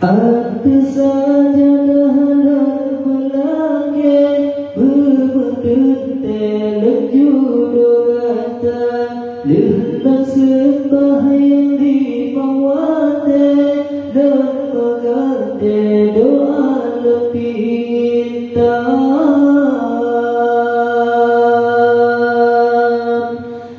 Ada saja daharan melangit berberdete judogata lehlan sembahyang di bawate dan mengante doa lepintan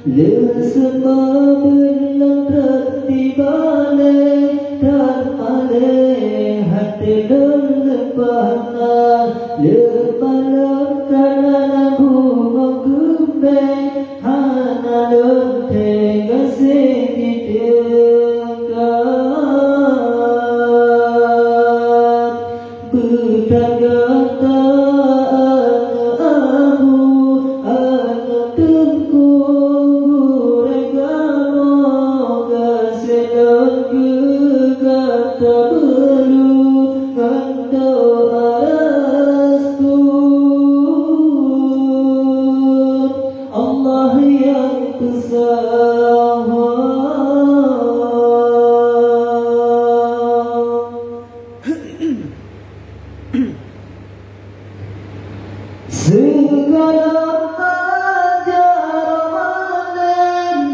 lesema berlantrat di balai dan malai hati dan lepahan lepahan karena bunga kembang hana lenteng kasih didekat bertangga Allah yang segala ajaran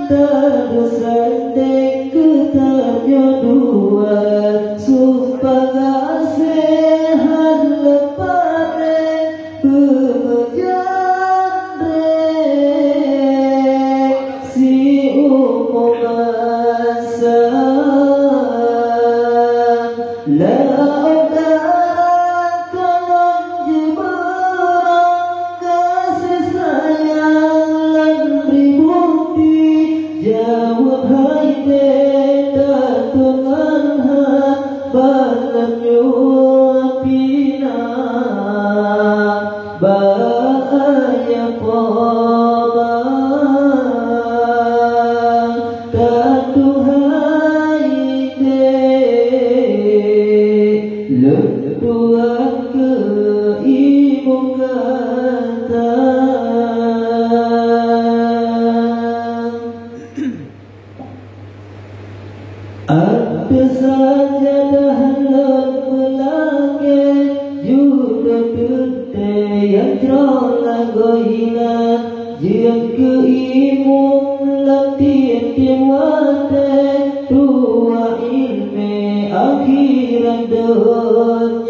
tersanding ketatnya dua supaya sehat lepare berjandrek si umum masa jawab hai beda Tuhan balam nyuapina bahaya poba tatu hai de letuan ke ibu kata ada saja daharan melangit juga pete yang terolah gohinan jian keimung latihan tiwate tua ilme akhirat doa